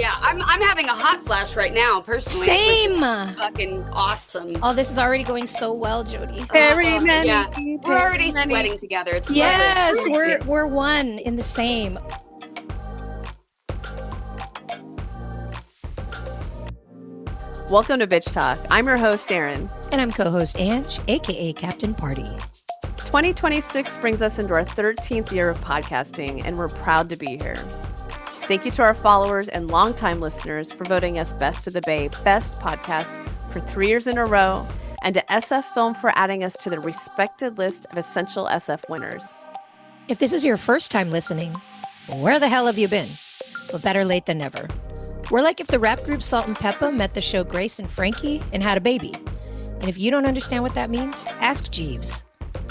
Yeah, I'm having a hot flash right now, personally. Same. Fucking awesome. Oh, this is already going so well, Jodie. Very many. Yeah, we're very already many. sweating together. It's Yes, lovely. we're one in the same. Welcome to Bitch Talk. I'm your host, Erin. And I'm co-host Ange, aka Captain Party. 2026 brings us into our 13th year of podcasting, and we're proud to be here. Thank you to our followers and longtime listeners for voting us Best of the Bay Best Podcast for 3 years in a row, and to SF Film for adding us to the respected list of essential SF winners. If this is your first time listening, where the hell have you been? But better late than never. We're like if the rap group Salt and Peppa met the show Grace and Frankie and had a baby. And if you don't understand what that means, ask Jeeves.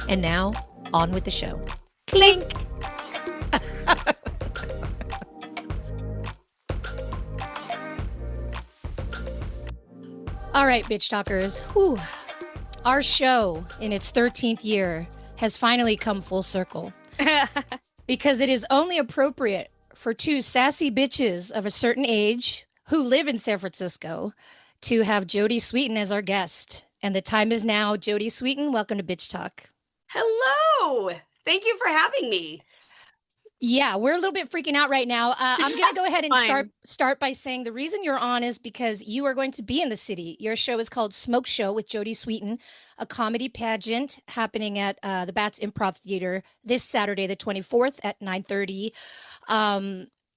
And now, on with the show. Clink! All right, bitch talkers. Whew. Our show, in its 13th year, has finally come full circle. Because it is only appropriate for two sassy bitches of a certain age who live in San Francisco to have Jodie Sweetin as our guest. And the time is now. Jodie Sweetin, welcome to Bitch Talk. Hello. Thank you for having me. Yeah, we're a little bit freaking out right now. I'm going to go ahead and Fine. start by saying the reason you're on is because you are going to be in the city. Your show is called Smoke Show with Jodie Sweetin, a comedy pageant happening at the Bats Improv Theater this Saturday, the 24th at 9:30.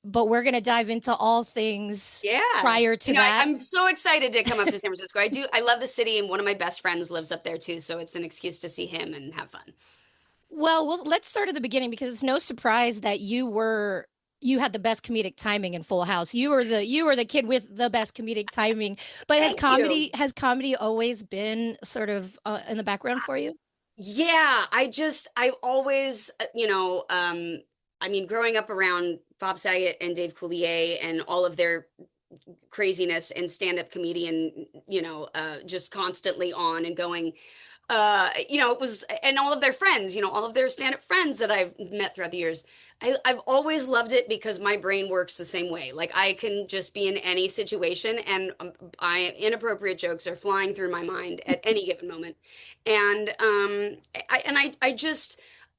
But we're going to dive into all things prior to that. I'm so excited to come up to San Francisco. I love the city, and one of my best friends lives up there too, so it's an excuse to see him and have fun. Well, let's start at the beginning because it's no surprise that you had the best comedic timing in Full House. You were the kid with the best comedic timing. But has comedy always been sort of in the background for you? Yeah, I always, growing up around Bob Saget and Dave Coulier and all of their craziness and stand-up comedian, just constantly on and going. It was, and all of their friends, all of their stand-up friends that I've met throughout the years. I've always loved it because my brain works the same way. Like I can just be in any situation and inappropriate jokes are flying through my mind at any given moment. And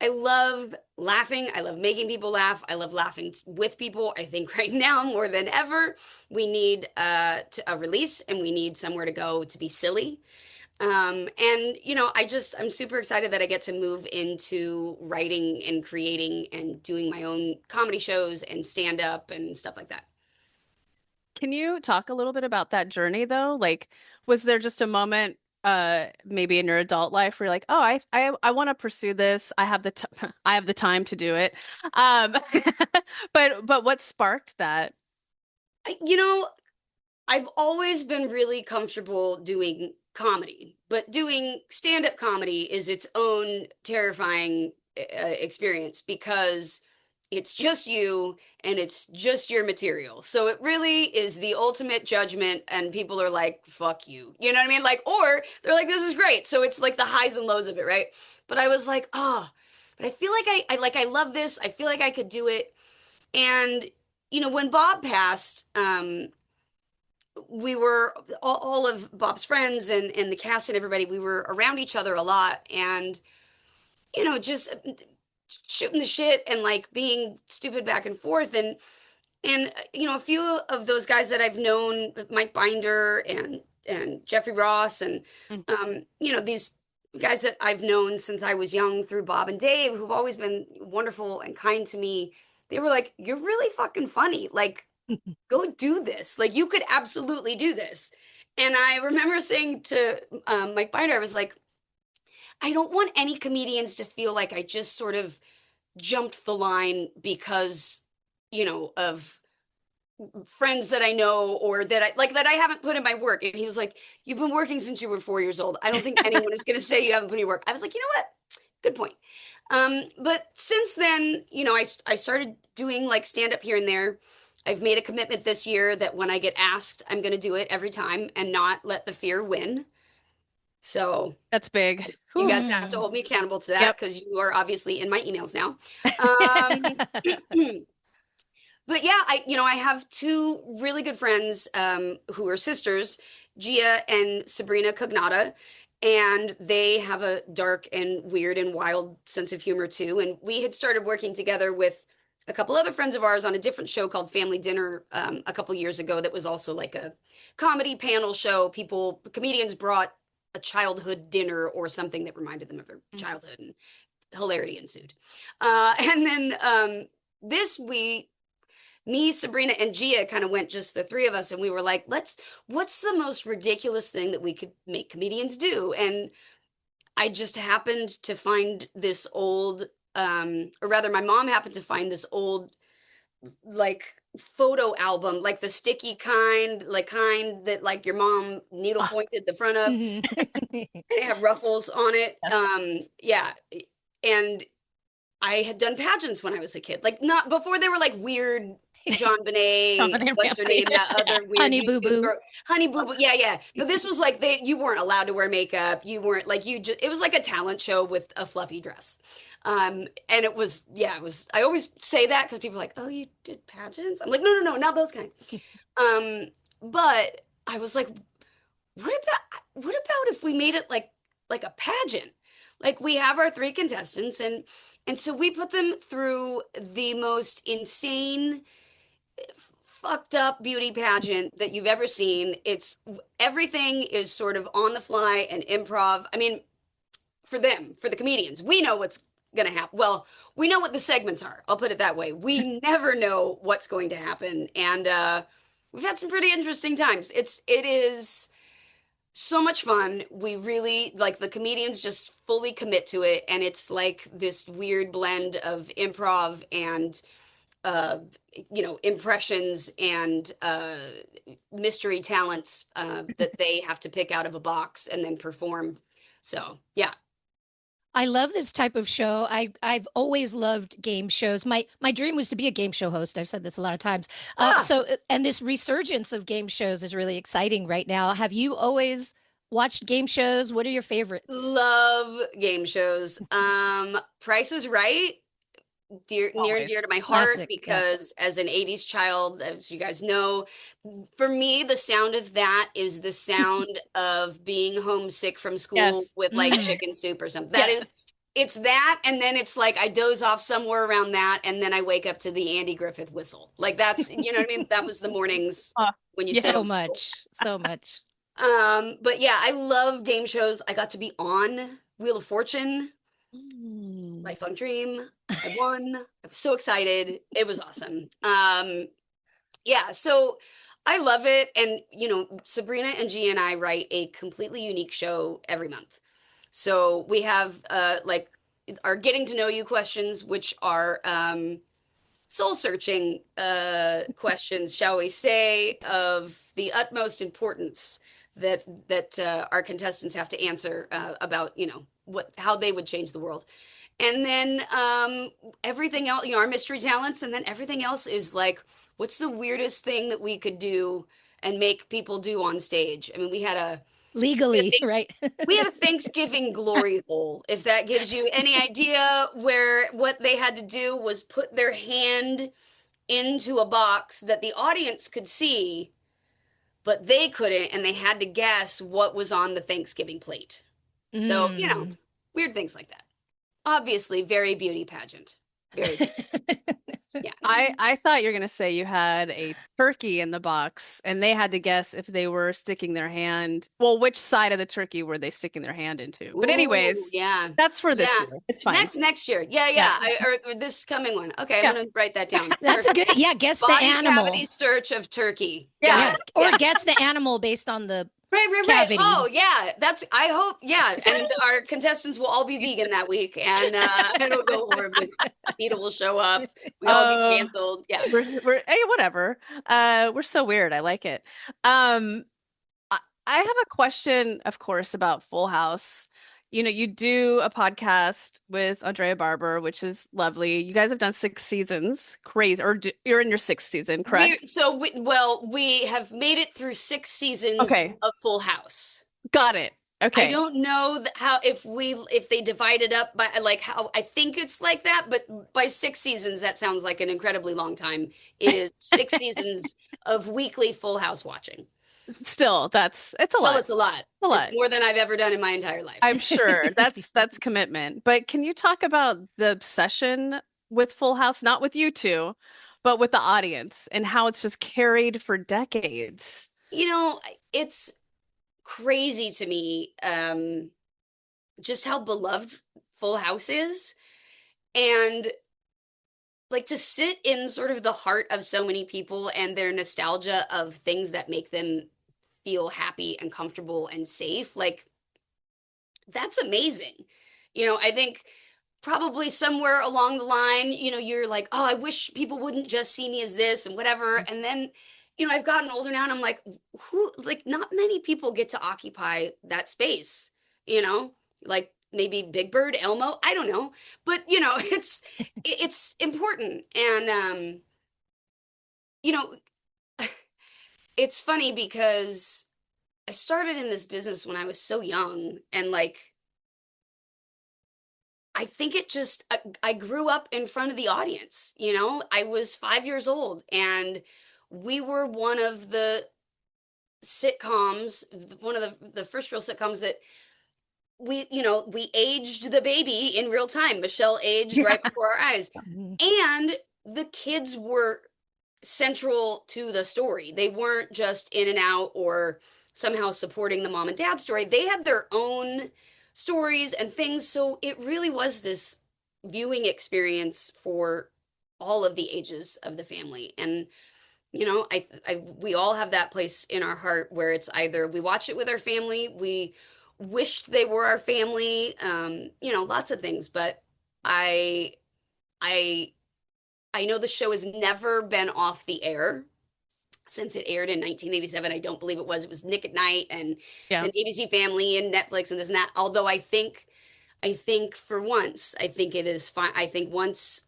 I love laughing. I love making people laugh. I love laughing with people. I think right now more than ever, we need a release and we need somewhere to go to be silly. I'm super excited that I get to move into writing and creating and doing my own comedy shows and stand up and stuff like that. Can you talk a little bit about that journey, though? Like, was there just a moment, maybe in your adult life where you're like, oh, I want to pursue this. I have the time to do it. But what sparked that? I've always been really comfortable doing comedy, but doing stand-up comedy is its own terrifying experience because it's just you and it's just your material. So it really is the ultimate judgment and people are like, fuck you. You know what I mean? Like, or they're like, this is great. So it's like the highs and lows of it, right? But I was like, but I feel like I love this. I feel like I could do it. And, when Bob passed, we were all of Bob's friends and the cast and everybody, we were around each other a lot and, just shooting the shit and like being stupid back and forth. And a few of those guys that I've known, Mike Binder and Jeffrey Ross and, these guys that I've known since I was young through Bob and Dave, who've always been wonderful and kind to me. They were like, you're really fucking funny. Like, go do this. Like, you could absolutely do this. And I remember saying to Mike Binder, I was like, I don't want any comedians to feel like I just sort of jumped the line because, of friends that I know or that I haven't put in my work. And he was like, you've been working since you were 4 years old. I don't think anyone is going to say you haven't put in your work. I was like, you know what? Good point. But since then, I started doing like stand up here and there. I've made a commitment this year that when I get asked, I'm going to do it every time and not let the fear win. So that's big. You guys have to hold me accountable to that because you are obviously in my emails now. But yeah, I have two really good friends who are sisters, Gia and Sabrina Cognata, and they have a dark and weird and wild sense of humor too. And we had started working together with a couple other friends of ours on a different show called Family Dinner a couple years ago that was also like a comedy panel show. Comedians brought a childhood dinner or something that reminded them of their childhood, and hilarity ensued. And then this we me, Sabrina, and Gia kind of went just the three of us, and we were like, what's the most ridiculous thing that we could make comedians do? And I just happened to find this old, or rather, my mom happened to find this old, like, photo album, like the sticky kind, like kind that like your mom needle pointed the front of, and it had ruffles on it. Yeah. And I had done pageants when I was a kid, like not before they were like weird John Bonet, what's her name? That other weird Honey Boo Boo. Honey Boo Boo. Yeah. But this was like you weren't allowed to wear makeup. You weren't like it was like a talent show with a fluffy dress. And it was I always say that because people are like, oh, you did pageants? I'm like, no, not those kind. But I was like, what about if we made it like a pageant? Like we have our three contestants and so we put them through the most insane, fucked up beauty pageant that you've ever seen. Everything is sort of on the fly and improv. I mean, for the comedians, we know what's going to happen. Well, we know what the segments are. I'll put it that way. We never know what's going to happen. And we've had some pretty interesting times. It is so much fun. We really like the comedians just fully commit to it. And it's like this weird blend of improv and, impressions and mystery talents that they have to pick out of a box and then perform. So, yeah. I love this type of show. I've always loved game shows. My dream was to be a game show host. I've said this a lot of times. And this resurgence of game shows is really exciting right now. Have you always watched game shows? What are your favorites? Love game shows. Price is Right, near and dear to my heart. Classic, because as an 80s child, as you guys know, for me the sound of that is the sound of being homesick from school with like chicken soup or something. It's that, and then it's like I doze off somewhere around that, and then I wake up to the Andy Griffith whistle. Like that's, you know what I mean? That was the mornings when you so much. But yeah, I love game shows. I got to be on Wheel of Fortune. Lifelong dream. I won. I was so excited. It was awesome. Yeah, so I love it. And, Sabrina and Gia and I write a completely unique show every month. So we have our getting to know you questions, which are soul searching questions, shall we say, of the utmost importance that our contestants have to answer about, how they would change the world. And then everything else, our mystery talents, and then everything else is like, what's the weirdest thing that we could do and make people do on stage? I mean, we had right? We had a Thanksgiving glory hole, if that gives you any idea, where what they had to do was put their hand into a box that the audience could see, but they couldn't, and they had to guess what was on the Thanksgiving plate. So, weird things like that. Obviously, very beauty pageant. Very yeah. I thought you were going to say you had a turkey in the box and they had to guess if they were sticking their hand. Well, which side of the turkey were they sticking their hand into? But anyways, that's for this year. It's fine. Next year. Yeah. Or this coming one. Okay, I'm going to write that down. That's a good, guess the animal. Body cavity search of turkey. Yeah. Or guess the animal based on the cavity. Oh, yeah. I hope, and our contestants will all be vegan that week, and it'll go horribly. PETA will show up. We all be canceled. Yeah. We're whatever. We're so weird. I like it. I have a question, of course, about Full House. You do a podcast with Andrea Barber, which is lovely. You guys have done 6 seasons. Crazy. Or you're in your 6th season, correct? We have made it through 6 seasons of Full House. Got it. Okay. I don't know how if they divide it up by like how I think it's like that, but by 6 seasons, that sounds like an incredibly long time. It is 6 seasons of weekly Full House watching. Still, it's a Still, lot. it's a lot. A It's lot. more than I've ever done in my entire life. I'm sure that's commitment. But can you talk about the obsession with Full House, not with you two, but with the audience and how it's just carried for decades? You know, it's crazy to me just how beloved Full House is. And like to sit in sort of the heart of so many people and their nostalgia of things that make them feel happy and comfortable and safe. Like that's amazing. I think probably somewhere along the line, you're like, oh, I wish people wouldn't just see me as this and whatever. And then, I've gotten older now and I'm like, not many people get to occupy that space, like maybe Big Bird, Elmo, I don't know. But, it's important. And, you know, it's funny because I started in this business when I was so young and like, I think it just, I grew up in front of the audience. I was 5 years old and we were one of the sitcoms, one of the first real sitcoms that we aged the baby in real time. Michelle aged right before our eyes. And the kids were central to the story. They weren't just in and out or somehow supporting the mom and dad story. They had their own stories and things. So it really was this viewing experience for all of the ages of the family. And, we all have that place in our heart where it's either we watch it with our family, we wished they were our family, lots of things. But I, I, I know the show has never been off the air since it aired in 1987. I don't believe it was. It was Nick at Night and Yeah. then ABC Family and Netflix and this and that. Although I think for once, I think it is fine. I think once,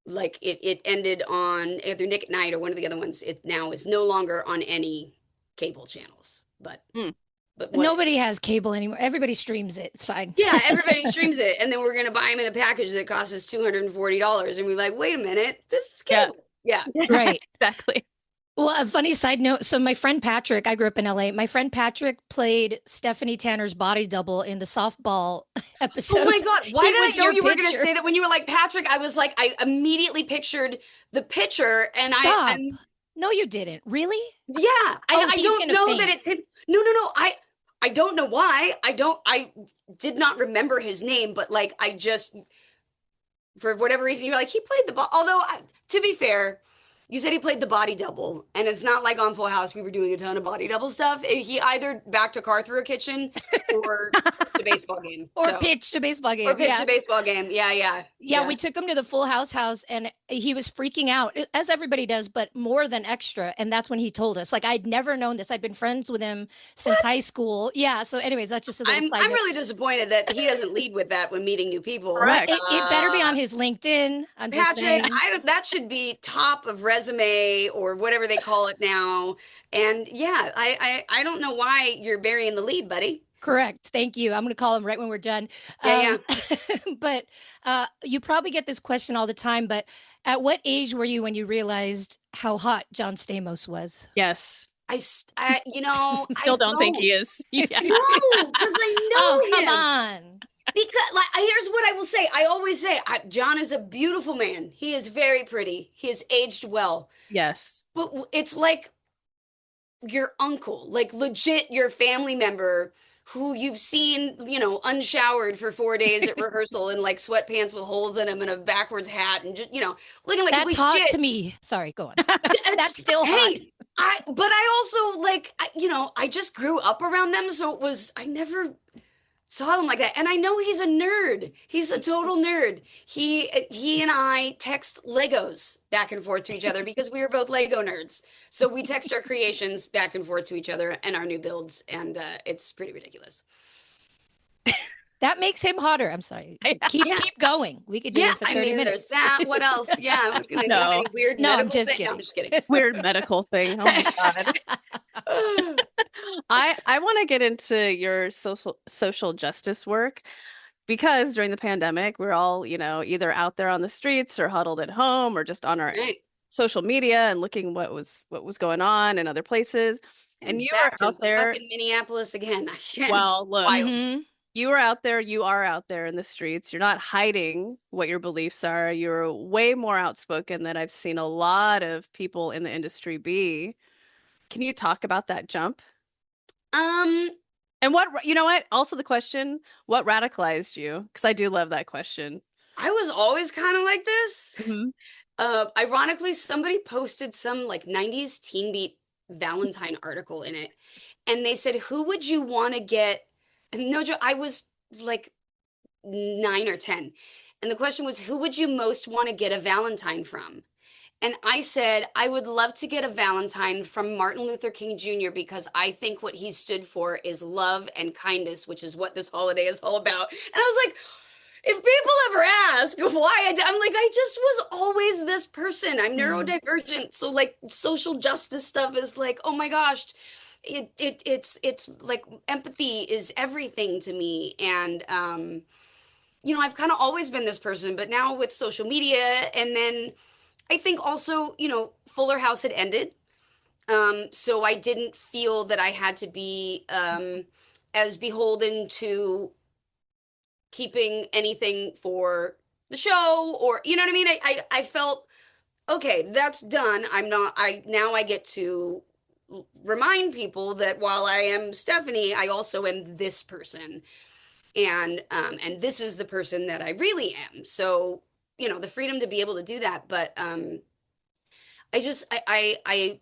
like it ended on either Nick at Night or one of the other ones, it now is no longer on any cable channels. But Nobody has cable anymore. Everybody streams it. It's fine. Yeah, everybody streams it, and then we're gonna buy them in a package that costs us $240, and we're like, wait a minute, this is cable. Yeah. Right. Exactly. Well, a funny side note. So my friend Patrick, I grew up in LA. My friend Patrick played Stephanie Tanner's body double in the softball episode. Oh my God. Why did I know you were going to picture. say that when you were like, Patrick? I was like, I immediately pictured the pitcher and Stop. No, you didn't. Really? Yeah. I don't know faint. that it's him. No. I don't know why. I did not remember his name, but like, I just, for whatever reason, you're like, he played the ball. Although, to be fair, you said he played the body double, and it's not like on Full House we were doing a ton of body double stuff. He either backed a car through a kitchen or pitched a baseball game. Or pitched a baseball game. Or pitched a baseball game. Yeah. Yeah, we took him to the Full House house, and he was freaking out, as everybody does, but more than extra. And that's when he told us. Like, I'd never known this. I'd been friends with him since high school. Yeah, so anyways, that's just a little side I'm note. really disappointed that he doesn't lead with that when meeting new people. Correct. It better be on his LinkedIn. I'm just Patrick, saying. that should be top of resume or whatever they call it now. And yeah, I don't know why you're burying the lead, buddy. Correct. Thank you. I'm going to call him right when we're done. Yeah. But you probably get this question all the time, but at what age were you when you realized how hot John Stamos was? Yes. I Still don't think he is. Yeah. No, because I know him. Come on. Because here's what I will say. I always say, John is a beautiful man. He is very pretty. He has aged well. Yes. But it's like your uncle, like legit your family member who you've seen, unshowered for 4 days at rehearsal in like sweatpants with holes in them and a backwards hat and just, looking like that's hot to me. Sorry, go on. That's still hot. But I also I just grew up around them. So I never saw him like that. And I know he's a nerd. He's a total nerd. He and I text Legos back and forth to each other because we were both Lego nerds. So we text our creations back and forth to each other and our new builds. And it's pretty ridiculous. That makes him hotter. I'm sorry. Keep going. We could do this for 30 minutes. There's that. What else? Yeah. I'm gonna have any weird No, medical I'm just thing. kidding. No, I'm just kidding. Weird medical thing. Oh my God. I want to get into your social justice work because during the pandemic, we're all, either out there on the streets or huddled at home or just on our Right. social media and looking what was going on in other places. And And you were back to out there. fucking Minneapolis again. It's Well, look, wild. Mm-hmm. you are out there, you are out there in the streets. You're not hiding what your beliefs are. You're way more outspoken than I've seen a lot of people in the industry be. Can you talk about that jump? Um, And you know what? Also the question, what radicalized you? Because I do love that question. I was always kind of like this. Mhm. Ironically, somebody posted some like 90s Teen Beat Valentine article in it, and they said, "Who would you want to get?" And no joke, I was like 9 or 10, and the question was, "Who would you most want to get a Valentine from?" And I said, I would love to get a Valentine from Martin Luther King Jr. because I think what he stood for is love and kindness, which is what this holiday is all about. And I was like, if people ever ask why I'm like, I just was always this person. I'm Mm-hmm. neurodivergent. So like social justice stuff is like, oh my gosh, it's like empathy is everything to me. And I've kind of always been this person, but now with social media, and then I think also, Fuller House had ended. So I didn't feel that I had to be as beholden to keeping anything for the show, or you know what I mean? I felt okay, that's done. I get to remind people that while I am Stephanie, I also am this person. And this is the person that I really am. So, the freedom to be able to do that. But I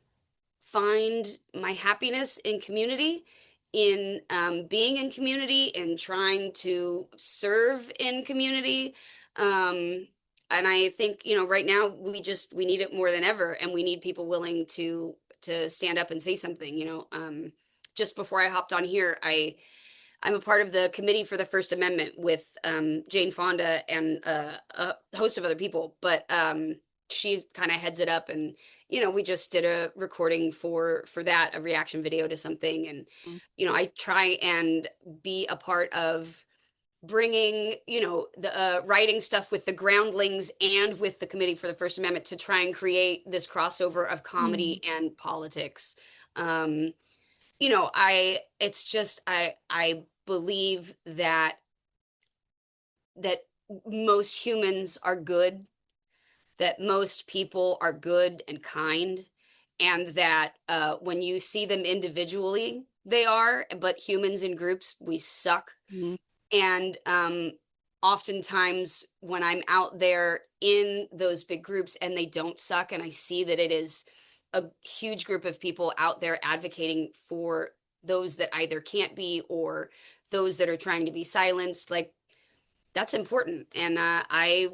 find my happiness in community, in being in community, and trying to serve in community. And I think, right now we need it more than ever, and we need people willing to stand up and say something. Just before I hopped on here, I'm a part of the committee for the First Amendment with Jane Fonda and a host of other people, but she kind of heads it up. And we just did a recording for that, a reaction video to something. And I try and be a part of bringing the writing stuff with the groundlings and with the committee for the First Amendment to try and create this crossover of comedy and politics. um I it's just I believe that most humans are good, that most people are good and kind, and that when you see them individually, they are, but humans in groups, we suck. Mhm. And oftentimes, when I'm out there in those big groups and they don't suck, and I see that it is a huge group of people out there advocating for those that either can't be, or those that are trying to be silenced, like that's important. And I've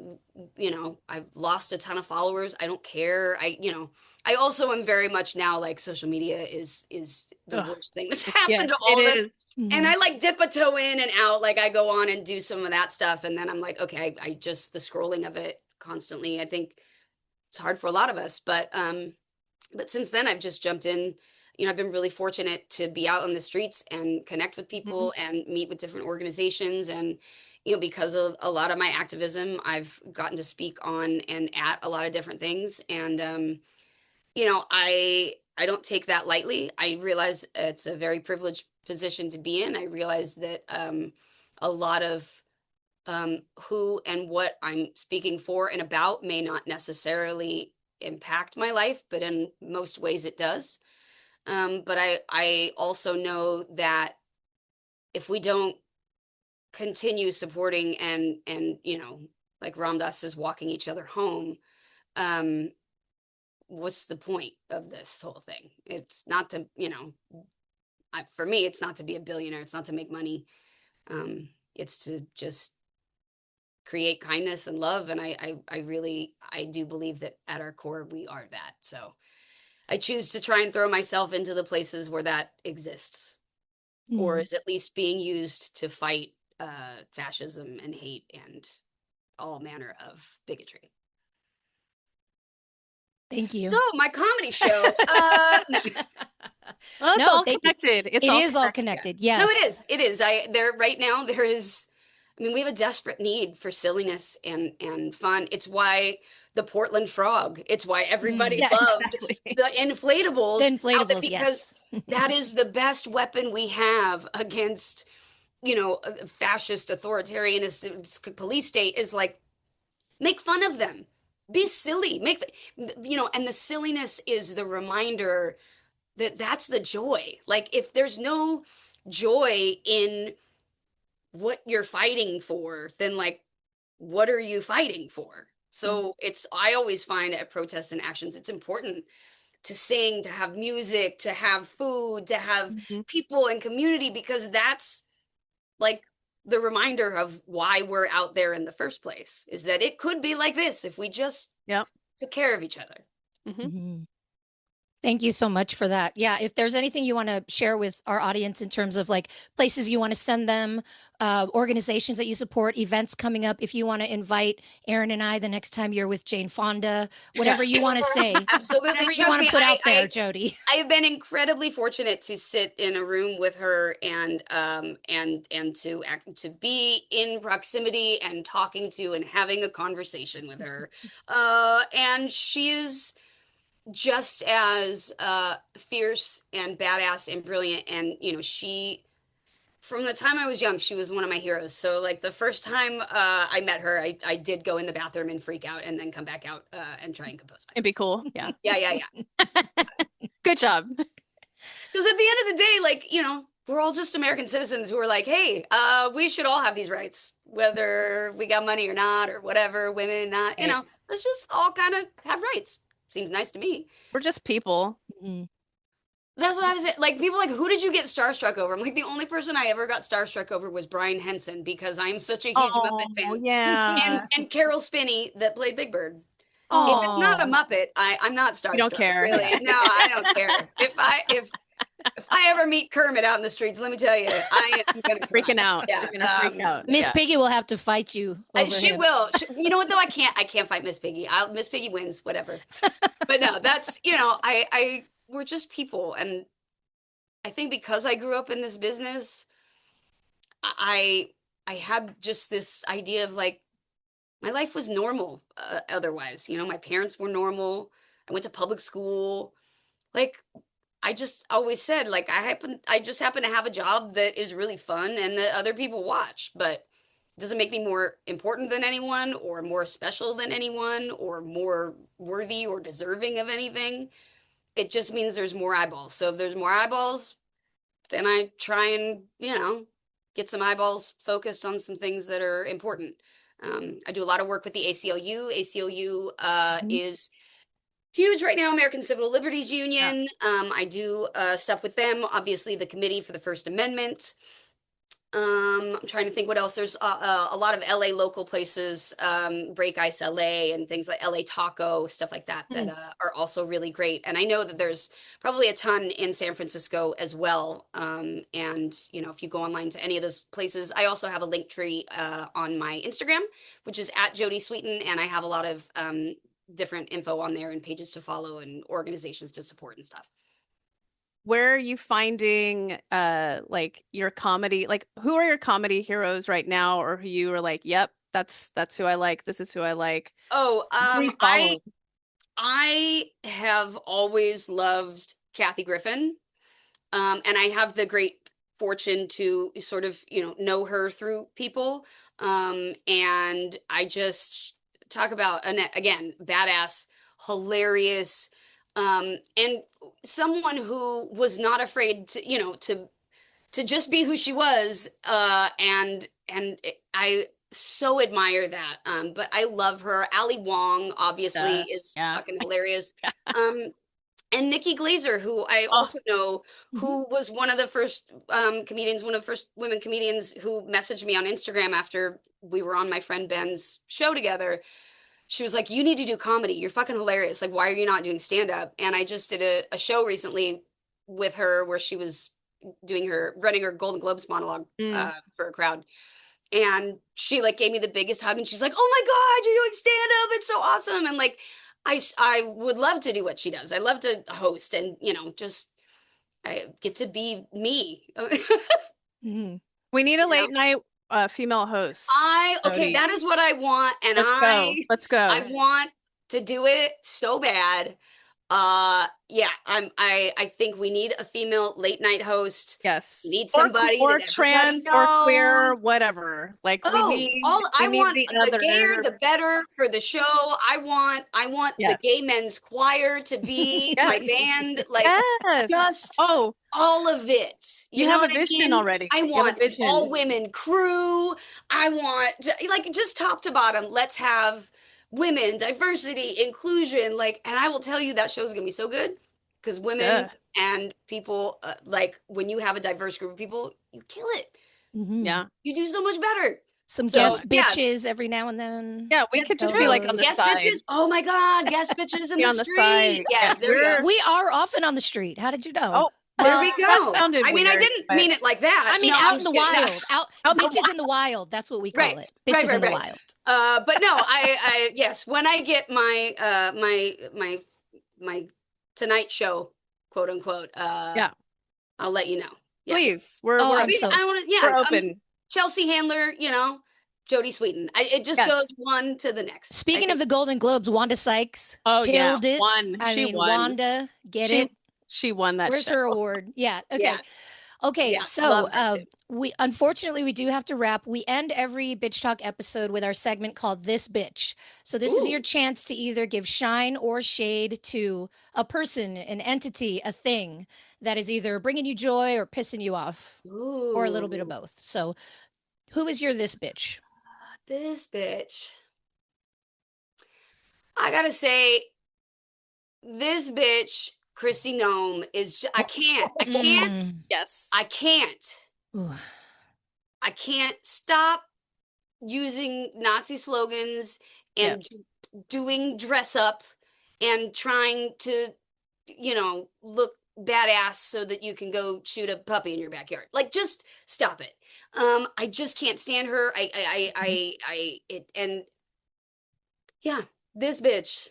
lost a ton of followers. I don't care. I also am very much now like social media is the Ugh. worst thing that's Yes, happened to all of it us. is. And Mm-hmm. I like dip a toe in and out. Like I go on and do some of that stuff, and then I'm like, okay, I just the scrolling of it constantly. I think it's hard for a lot of us, but since then I've just jumped in. I've been really fortunate to be out on the streets and connect with Mhm. people and meet with different organizations. And because of a lot of my activism, I've gotten to speak on and at a lot of different things. And I don't take that lightly. I realize it's a very privileged position to be in. I realize that a lot of who and what I'm speaking for and about may not necessarily impact my life, but in most ways it does. But I also know that if we don't continue supporting and like Ram Dass is walking each other home, um, what's the point of this whole thing? It's not to, for me, it's not to be a billionaire. It's not to make money. It's to just create kindness and love. And I really, I do believe that at our core, we are that. So I choose to try and throw myself into the places where that exists, or Mm-hmm. is at least being used to fight fascism and hate and all manner of bigotry. Thank So you. my comedy show, no. Well, it's No, all connected. it is all connected. Yes. No, it is. It is. Right now there is, I mean, we have a desperate need for silliness and fun. It's why the Portland Frog. It's why everybody Yeah, loved exactly. the inflatables. The out there inflatables, because yes. that is the best weapon we have against, fascist authoritarianist police state is like make fun of them. Be silly. And the silliness is the reminder that that's the joy. Like if there's no joy in what you're fighting for, then like what are you fighting for? So I always find at protests and actions, it's important to sing, to have music, to have food, to have people and community, because that's like the reminder of why we're out there in the first place, is that it could be like this if we just took care of each other. Mm-hmm. Thank you so much for that. Yeah, if there's anything you want to share with our audience in terms of like places you want to send them, organizations that you support, events coming up, if you want to invite Aaron and I the next time you're with Jane Fonda, whatever you want to say. Absolutely. Whatever you want to put out there, Jodie. I have been incredibly fortunate to sit in a room with her and to be in proximity and talking to and having a conversation with her. And she is just as fierce and badass and brilliant. And she, from the time I was young, she was one of my heroes. So like the first time I met her, I did go in the bathroom and freak out and then come back out and try and compose myself. It'd be cool. Yeah. Yeah. Good job. Because at the end of the day, like, we're all just American citizens who are like, hey, we should all have these rights, whether we got money or not, or whatever, women, not, let's just all kind of have rights. Seems nice to me. We're just people. Mm-hmm. That's what I was like. People like, who did you get starstruck over? I'm like, the only person I ever got starstruck over was Brian Henson, because I'm such a huge Muppet fan. Yeah. And Carol Spinney that played Big Bird. Oh. If it's not a Muppet, I'm not starstruck. You don't care. Really. No, I don't care. If I ever meet Kermit out in the streets, let me tell you, I am gonna freaking out. Yeah, You're gonna freak out. Miss Piggy will have to fight you. She will. You know what though? I can't fight Miss Piggy. Miss Piggy wins, whatever. But no, that's we're just people, and I think because I grew up in this business, I had just this idea of like my life was normal. Otherwise, my parents were normal. I went to public school. Like I just always said, like I just happen to have a job that is really fun and that other people watch, but it doesn't make me more important than anyone or more special than anyone or more worthy or deserving of anything. It just means there's more eyeballs. So if there's more eyeballs, then I try and, get some eyeballs focused on some things that are important. I do a lot of work with the ACLU. ACLU is huge right now, American Civil Liberties Union. I do stuff with them. Obviously, the Committee for the First Amendment. I'm trying to think what else. There's a lot of LA local places, Break Ice LA and things like LA Taco, stuff like that, that are also really great. And I know that there's probably a ton in San Francisco as well. And, if you go online to any of those places, I also have a link tree on my Instagram, which is at Jodie Sweetin. And I have a lot of different info on there and pages to follow and organizations to support and stuff. Where are you finding like your comedy, like who are your comedy heroes right now, or who you are like, yep, that's who I like, this is who I like? I have always loved Kathy Griffin, and I have the great fortune to sort of know her through people, and I just talk about Annette again, badass, hilarious, and someone who was not afraid to just be who she was, and I so admire that. But I love her. Ali Wong obviously is fucking hilarious. And Nikki Glazer, who I also know, who was one of the first comedians, one of the first women comedians who messaged me on Instagram after we were on my friend Ben's show together. She was like, you need to do comedy. You're fucking hilarious. Like, why are you not doing stand-up? And I just did a show recently with her where she was running her Golden Globes monologue for a crowd. And she like gave me the biggest hug and she's like, oh my God, you're doing stand-up. It's so awesome. And like, I would love to do what she does. I love to host and, just I get to be me. Mhm. We need a You late know? night female host. Okay, Jodie. that is what I want, and Let's go. Let's go. I want to do it so bad. Yeah, I think we need a female late night host. Yes. We need somebody or that everybody trans or queer, knows. whatever. Like we Oh, need I want the the gayer other. the better for the show. I want the Yes. gay men's choir to be my Yes. band. Like Yes. just Oh, all of it. You you know have a what I vision mean? already. I You have a want all vision. women crew. I want like just top to bottom. Let's have women, diversity, inclusion. Like, and I will tell you that show's gonna be so good because women Duh. and people like when you have a diverse group of people, you kill it. Mhm. Yeah. You do so much better. Some So, guest yeah. bitches every now and then. Yeah, we could just be like on the Guest side. bitches. Oh my God, guest bitches in Be the on the street. side. Yes, there we go. We are often on the street. How did you know? Oh, There we that go. sounded I mean, I weird, didn't but- mean it like that. I mean, No, out I'm in the just kidding. wild. Out Out in the bitches in the wild. That's what we call Right. it. Bitches Right, in the right. wild. But no, I yes, when I get my my Tonight Show, quote unquote, Yeah. I'll let you know. Yeah. Please. Oh, We're I'm so- I want to. we're Yeah, open. Chelsea Handler. You know, Jodie Sweetin. It just Yes. goes one to the next. Speaking of the Golden Globes, Wanda Sykes Oh yeah. killed it. Won. I She mean, won. Wanda, get She it? She won that Where's show. her award? Yeah. Okay. Yeah. Okay. Yeah, So love that shit. we unfortunately we do have to wrap. We end every Bitch Talk episode with our segment called This Bitch. So this is Ooh. your chance to either give shine or shade to a person, an entity, a thing that is either bringing you joy or pissing you off, or a little bit of Ooh. both. So who is your this bitch? This bitch. I gotta say, this bitch, Chrissy Nome, is I can't. Yes. I can't. Ooh. I can't stop using Nazi slogans and doing dress up and trying to, look badass so that you can go shoot a puppy in your backyard. Like, just stop it. I just can't stand her. This bitch,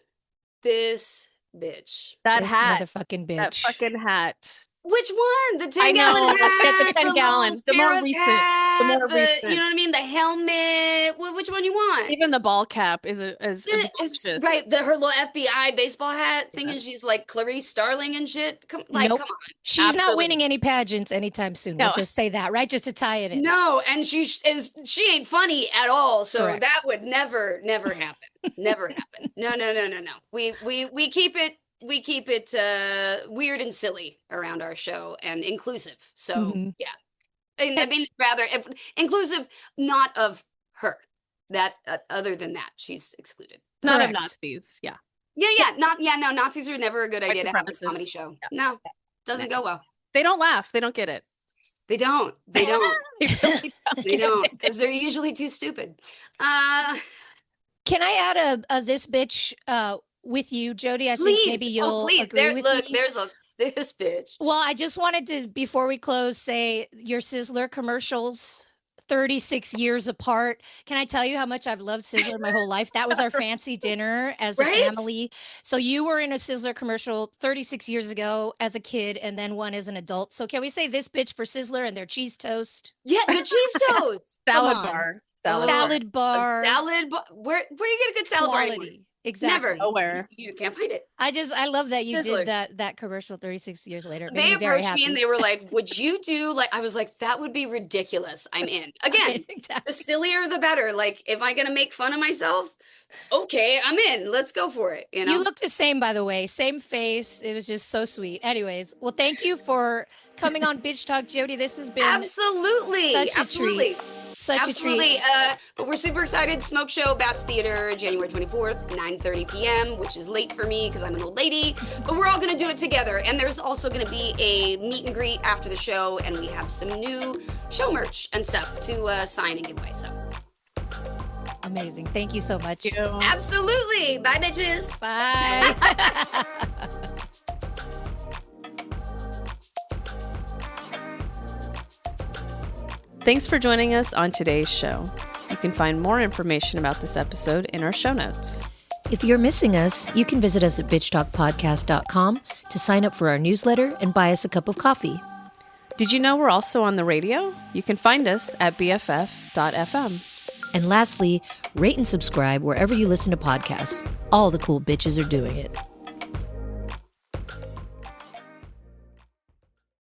That This hat. motherfucking bitch. That fucking hat. Which one? The I 10 know. gallon hat, Yeah, the 10 little gallon. The more sheriff's recent. hat, The more recent. you know what I mean? The helmet. Which one you want? Even the ball cap is It's obnoxious. right, her little FBI baseball hat, thinking she's like Clarice Starling and shit. Come Nope. on. She's not Absolutely. winning any pageants anytime soon. No. We'll just say that, right? Just to tie it in. No, and she ain't funny at all. So Correct. that would never happen. Never happen. No. We keep it weird and silly around our show and inclusive. So Mhm. yeah. I mean, rather inclusive, not of her. That other than that, she's excluded. Not of Correct. Nazis. Yeah. No, Nazis are never a good idea to have a supremacists. comedy show. Yeah. No, doesn't go well. They don't laugh. They don't get it. They don't. They really don't. They don't, because they're usually too stupid. Can I add a this bitch with you, Jodie? I Please, think maybe you'll please. agree with me. There's this bitch. Well, I just wanted to, before we close, say your Sizzler commercials, 36 years apart. Can I tell you how much I've loved Sizzler my whole life? That was our fancy dinner as a Right? family. So you were in a Sizzler commercial 36 years ago as a kid and then one as an adult. So can we say this bitch for Sizzler and their cheese toast? Yeah, the cheese toast. Salad Come on. bar. Salad bar. Where you get a good salad bar anymore? Quality. Exactly. Never. Nowhere. You can't find it. I love that you Sizzler. did that commercial 36 years later. It made They me very approached me and happy. they were like, "Would you do like?" I was like, "That would be ridiculous. I'm in." Again, Exactly. the sillier the better. Like, if I'm gonna make fun of myself, okay, I'm in. Let's go for it. You know. You look the same, by the way. Same face. It was just so sweet. Anyways, well, thank you for coming on Bitch Talk, Jodie. This has been Absolutely. such a Absolutely. treat. Such a treat. Absolutely. But we're super excited. Smoke Show, Bats Theater, January 24th, 9:30 p.m., which is late for me because I'm an old lady. But we're all going to do it together. And there's also going to be a meet and greet after the show. And we have some new show merch and stuff to sign and give away. So Amazing. Thank you so much. Thank you. absolutely. Bye, bitches. Bye. Thanks for joining us on today's show. You can find more information about this episode in our show notes. If you're missing us, you can visit us at bitchtalkpodcast.com to sign up for our newsletter and buy us a cup of coffee. Did you know we're also on the radio? You can find us at bff.fm. And lastly, rate and subscribe wherever you listen to podcasts. All the cool bitches are doing it.